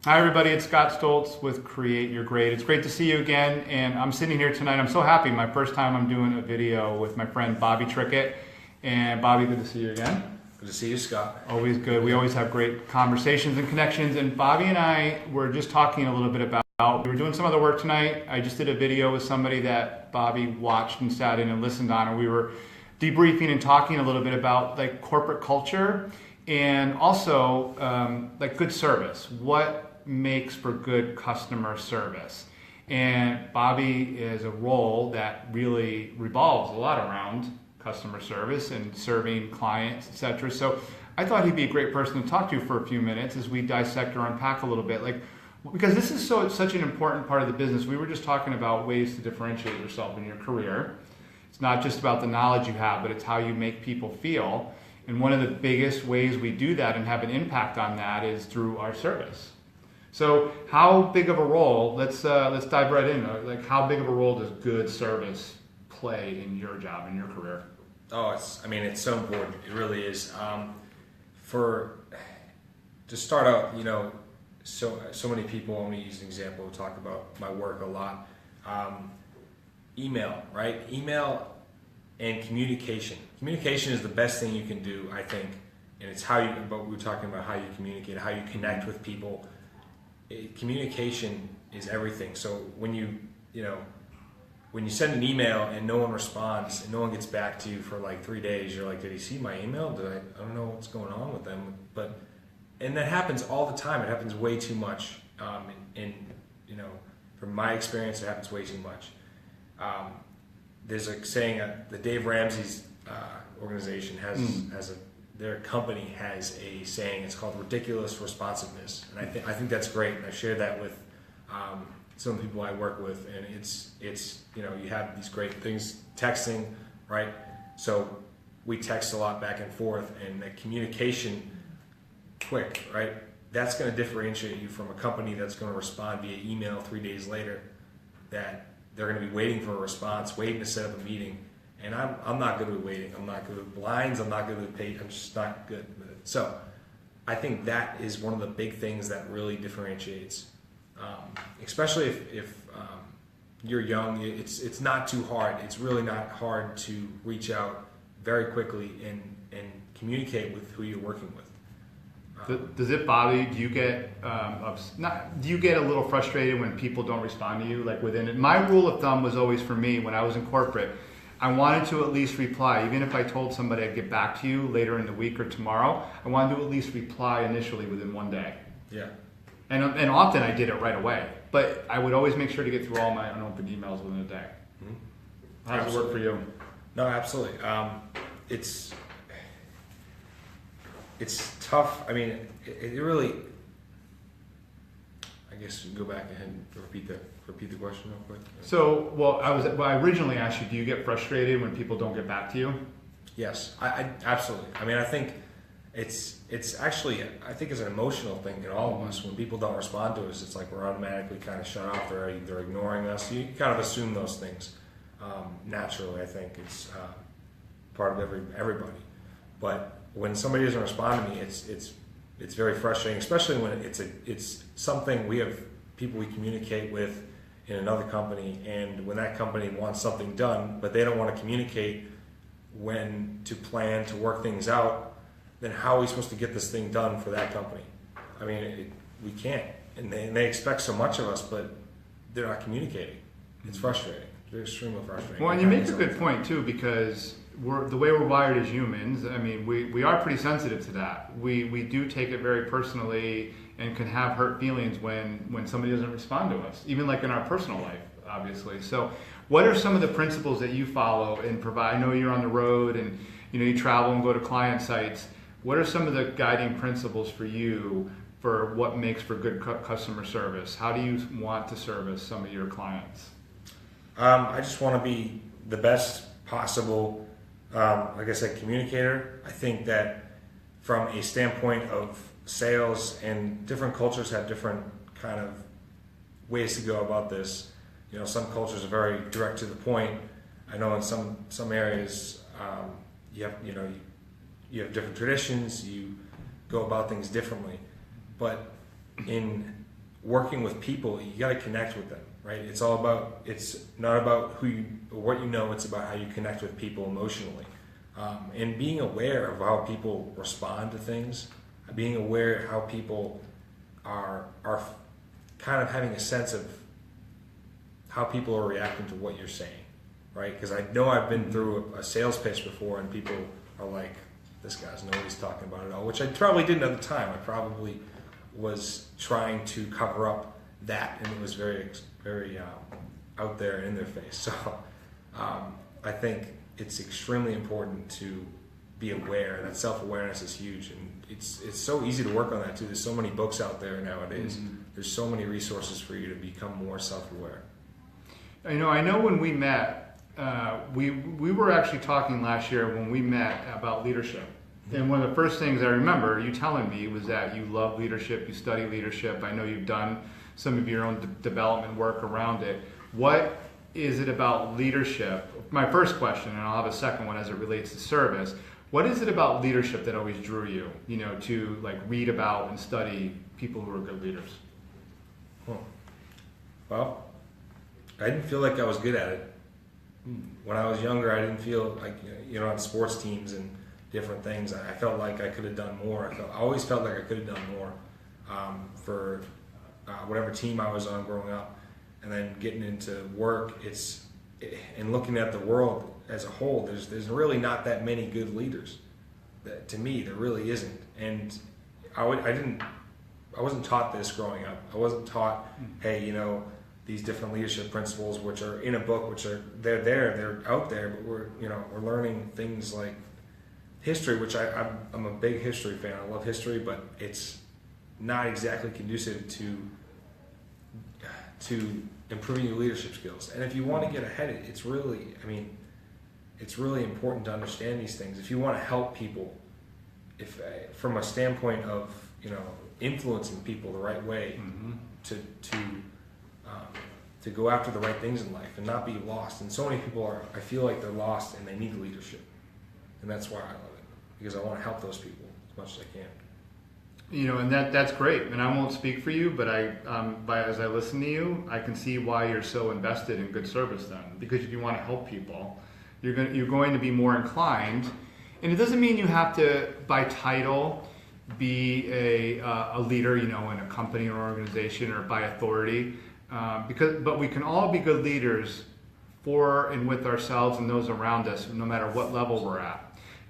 Hi everybody, it's Scott Stoltz with Create Your Grade. It's great to see you again, and I'm sitting here tonight. I'm so happy. My first time I'm doing a video with my friend Bobby Trickett. And Bobby, good to see you again. Good to see you, Scott. Always good. We always have great conversations and connections. And Bobby and I were just talking a little bit about, we were doing some other work tonight. I just did a video with somebody that Bobby watched and sat in and listened on, and we were debriefing and talking a little bit about like corporate culture and also like good service. What makes for good customer service? And Bobby is a role that really revolves a lot around customer service and serving clients, etc. So I thought he'd be a great person to talk to for a few minutes as we dissect or unpack a little bit, like, because this is such an important part of the business. We were just talking about ways to differentiate yourself in your career. It's not just about the knowledge you have, but it's how you make people feel. And one of the biggest ways we do that and have an impact on that is through our service. So how big of a role, let's dive right in. Like, how big of a role does good service play in your job, in your career? Oh, it's so important. It really is. To start out, so many people, let me use an example, talk about my work a lot. Email, right? Email and communication. Communication is the best thing you can do, I think. And it's but we were talking about how you communicate, how you connect with people. Communication is everything. So when you send an email and no one responds and no one gets back to you for like 3 days, you're like, did he see my email? I don't know what's going on with them. And that happens all the time. It happens way too much. From my experience, it happens way too much. There's a saying, the Dave Ramsey's organization their company has a saying. It's called ridiculous responsiveness, and I think that's great. And I share that with some of the people I work with, and it's you have these great things, texting, right? So we text a lot back and forth, and the communication quick, right? That's going to differentiate you from a company that's going to respond via email 3 days later, that they're going to be waiting for a response, waiting to set up a meeting. And I'm not good with waiting. I'm not good with blinds. I'm not good with paid. I'm just not good with it. So I think that is one of the big things that really differentiates. Especially if you're young, it's not too hard. It's really not hard to reach out very quickly and communicate with who you're working with. Does it bother you? Do you get a little frustrated when people don't respond to you? Like within it, my rule of thumb was always, for me, when I was in corporate, I wanted to at least reply. Even if I told somebody I'd get back to you later in the week or tomorrow, I wanted to at least reply initially within 1 day. Yeah. And often I did it right away. But I would always make sure to get through all my unopened emails within a day. Mm-hmm. How does it work for you? No, absolutely. It's tough. I mean, it really. I guess you can go back ahead and repeat the question real quick. So, I originally asked you, do you get frustrated when people don't get back to you? Yes, I absolutely. I mean, I think it's actually, I think it's an emotional thing in all of us. When people don't respond to us, it's like we're automatically kind of shut off. They're ignoring us. You kind of assume those things naturally. I think it's part of everybody. But when somebody doesn't respond to me, it's very frustrating, especially when it's something we have people we communicate with in another company, and when that company wants something done, but they don't want to communicate when to plan to work things out, then how are we supposed to get this thing done for that company? I mean, we can't, and they expect so much of us, but they're not communicating. It's frustrating. It's extremely frustrating. Well, and you make a good point too, because the way we're wired as humans, I mean, we are pretty sensitive to that. We do take it very personally and can have hurt feelings when somebody doesn't respond to us, even like in our personal life, obviously. So what are some of the principles that you follow and provide? I know you're on the road and you travel and go to client sites. What are some of the guiding principles for you for what makes for good customer service? How do you want to service some of your clients? I just want to be the best possible, like I said, communicator. I think that from a standpoint of sales, and different cultures have different kind of ways to go about this. Some cultures are very direct to the point. I know in some areas you have different traditions. You go about things differently, but in working with people, you got to connect with them, right? It's not about who you or what you know. It's about how you connect with people emotionally, and being aware of how people respond to things, being aware of how people are kind of having a sense of how people are reacting to what you're saying, right? Because I know I've been through a sales pitch before, and people are like, "This guy's know what he's talking about at all," which I probably didn't at the time. I probably was trying to cover up that, and it was very, very out there in their face. So I think it's extremely important to be aware. That self-awareness is huge, and it's so easy to work on that too. There's so many books out there nowadays. There's so many resources for you to become more self-aware. I know when we met, we were actually talking last year when we met about leadership. And one of the first things I remember you telling me was that you love leadership, you study leadership. I know you've done some of your own development work around it. What is it about leadership? My first question, and I'll have a second one as it relates to service. What is it about leadership that always drew you, to like read about and study people who are good leaders? Well, I didn't feel like I was good at it. When I was younger, I didn't feel like, on sports teams and different things, I felt like I could have done more. I always felt like I could have done more for whatever team I was on growing up. And then getting into work, and looking at the world as a whole, there's really not that many good leaders. To me, there really isn't. And I wasn't taught this growing up. I wasn't taught, hey, these different leadership principles, which are in a book, they're out there, but we're learning things like history, which I'm a big history fan. I love history, but it's not exactly conducive to improving your leadership skills. And if you want to get ahead, it's really important to understand these things. If you want to help people, from a standpoint of influencing people the right way, to go after the right things in life and not be lost. And so many people I feel like they're lost and they need leadership. And that's why I love it, because I want to help those people as much as I can. And that's great. And I won't speak for you, but as I listen to you, I can see why you're so invested in good service then. Because if you want to help people, you're going to be more inclined. And it doesn't mean you have to, by title, be a leader, in a company or organization, or by authority. But we can all be good leaders for and with ourselves and those around us, no matter what level we're at.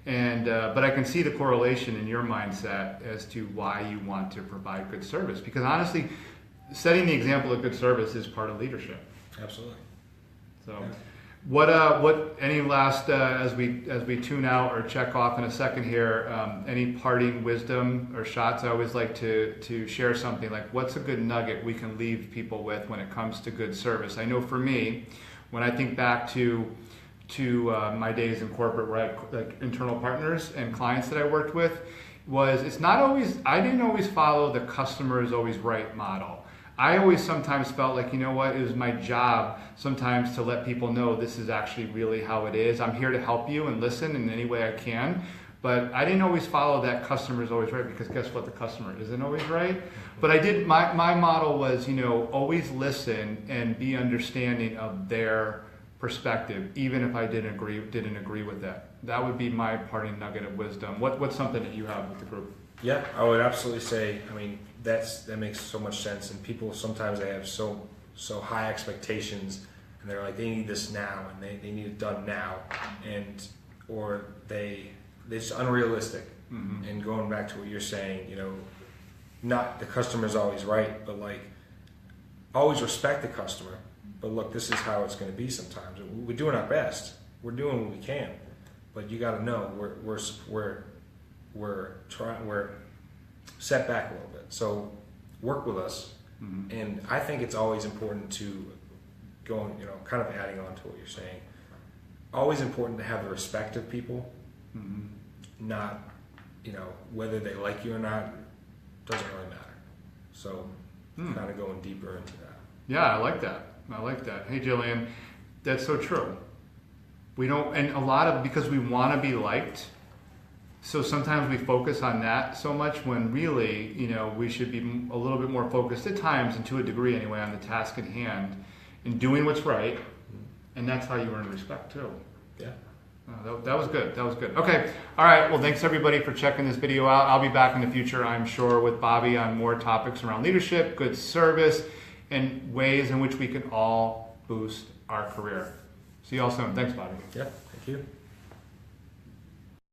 And but I can see the correlation in your mindset as to why you want to provide good service. Because honestly, setting the example of good service is part of leadership. Absolutely. So, yeah. What any last as we tune out or check off in a second here? Any parting wisdom or shots? I always like to share something like, what's a good nugget we can leave people with when it comes to good service? I know for me, when I think back to my days in corporate, where I had like internal partners and clients that I worked with, I didn't always follow the customer is always right model. I always sometimes felt like, it was my job sometimes to let people know this is actually really how it is. I'm here to help you and listen in any way I can. But I didn't always follow that customer is always right, because guess what? The customer isn't always right. But I did, my model was, always listen and be understanding of their perspective, even if I didn't agree with that. That would be my parting nugget of wisdom. What's something that you have with the group? Yeah, I would absolutely say, that makes so much sense. And people, sometimes they have so high expectations, and they're like, they need this now, and they need it done now, or they're just unrealistic. Mm-hmm. And going back to what you're saying, not the customer's always right, but like, always respect the customer. But look, this is how it's going to be sometimes. We're doing our best. We're doing what we can. But you got to know we're set back a little bit. So work with us. Mm-hmm. And I think it's always important to go, kind of adding on to what you're saying. Always important to have the respect of people. Mm-hmm. Not, whether they like you or not, doesn't really matter. So kind of going deeper into that. Yeah, I like that. Hey, Jillian, that's so true. We don't, and because we want to be liked, So sometimes we focus on that so much when really, we should be a little bit more focused at times, and to a degree anyway, on the task at hand and doing what's right. And that's how you earn respect too. Yeah. That was good. That was good. Okay. All right. Well, thanks everybody for checking this video out. I'll be back in the future, I'm sure, with Bobby on more topics around leadership, good service, and ways in which we can all boost our career. See you all soon. Thanks, Bobby. Yeah. Thank you.